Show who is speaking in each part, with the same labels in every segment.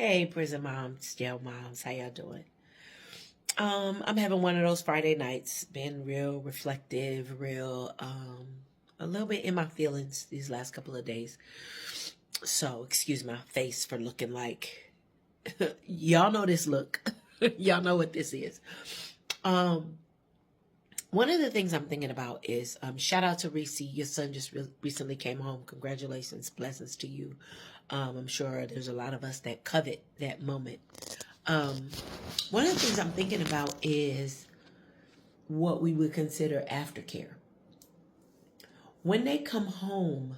Speaker 1: Hey, prison moms, jail moms, how y'all doing? I'm having one of those Friday nights, been real reflective, real a little bit in my feelings these last couple of days. So excuse my face for looking like y'all know this look. Y'all know what this is. One of the things I'm thinking about is shout out to Reese. Your son just recently came home. Congratulations, blessings to you. I'm sure there's a lot of us that covet that moment. One of the things I'm thinking about is what we would consider aftercare. When they come home,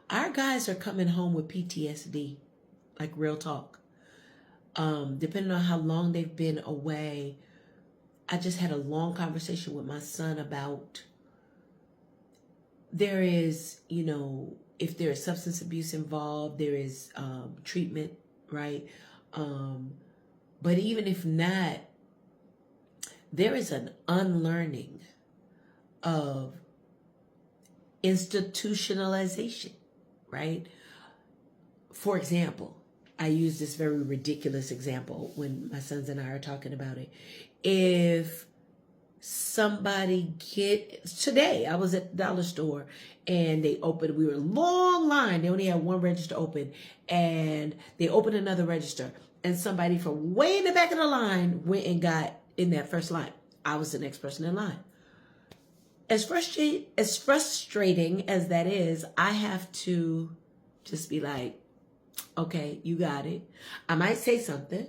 Speaker 1: our guys are coming home with PTSD, like real talk. Depending on how long they've been away, I just had a long conversation with my son about there is, if there is substance abuse involved, there is treatment, right? But even if not, there is an unlearning of institutionalization, right? For example, I use this very ridiculous example when my sons and I are talking about it. If somebody today I was at the dollar store and we were in a long line, they only had one register open, and they opened another register, and somebody from way in the back of the line went and got in that first line. I was the next person in line. As frustrating as that is, I have to just be like, okay, you got it. I might say something,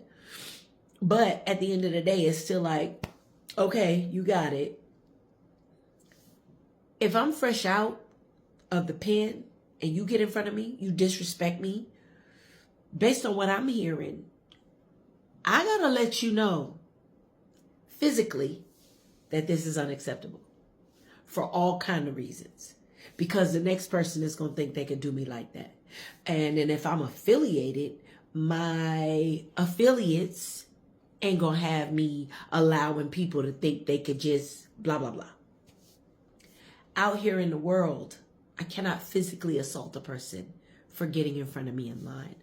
Speaker 1: but at the end of the day, it's still like, okay, you got it. If I'm fresh out of the pen and you get in front of me, you disrespect me, based on what I'm hearing, I gotta let you know physically that this is unacceptable for all kind of reasons, because the next person is gonna think they can do me like that. And then if I'm affiliated, my affiliates ain't gonna have me allowing people to think they could just blah, blah, blah. Out here in the world, I cannot physically assault a person for getting in front of me in line.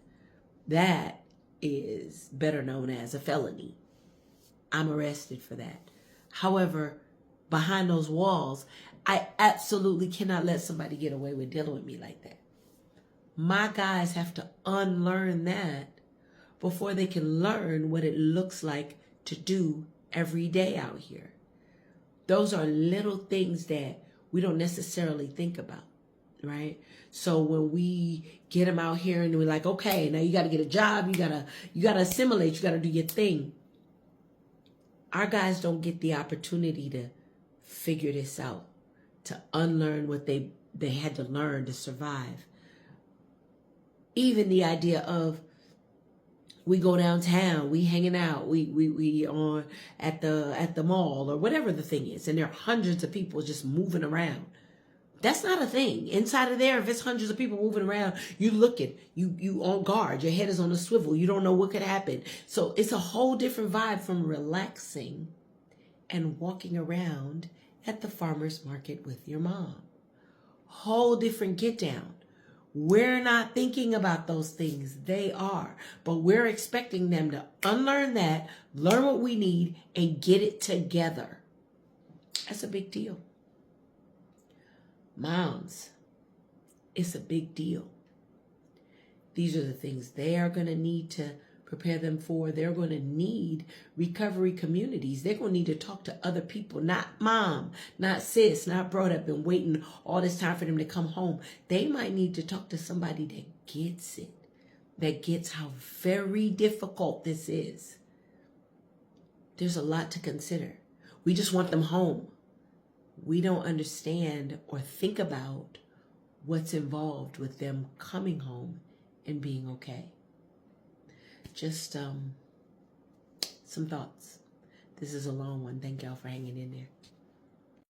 Speaker 1: That is better known as a felony. I'm arrested for that. However, behind those walls, I absolutely cannot let somebody get away with dealing with me like that. My guys have to unlearn that before they can learn what it looks like to do every day out here. Those are little things that we don't necessarily think about, right? So when we get them out here and we're like, okay, now you got to get a job, you got to assimilate, you got to do your thing. Our guys don't get the opportunity to figure this out, to unlearn what they had to learn to survive. Even the idea of, we go downtown, we hanging out, we on at the mall or whatever the thing is, and there are hundreds of people just moving around. That's not a thing. Inside of there, if it's hundreds of people moving around, you looking, you on guard, your head is on a swivel, you don't know what could happen. So it's a whole different vibe from relaxing and walking around at the farmer's market with your mom. Whole different get down. We're not thinking about those things. They are. But we're expecting them to unlearn that, learn what we need, and get it together. That's a big deal. Moms, it's a big deal. These are the things they are going to need to prepare them for. They're going to need recovery communities. They're going to need to talk to other people, not mom, not sis, not bro that been waiting all this time for them to come home. They might need to talk to somebody that gets it, that gets how very difficult this is. There's a lot to consider. We just want them home. We don't understand or think about what's involved with them coming home and being okay. Just some thoughts. This is a long one. Thank y'all for hanging in there.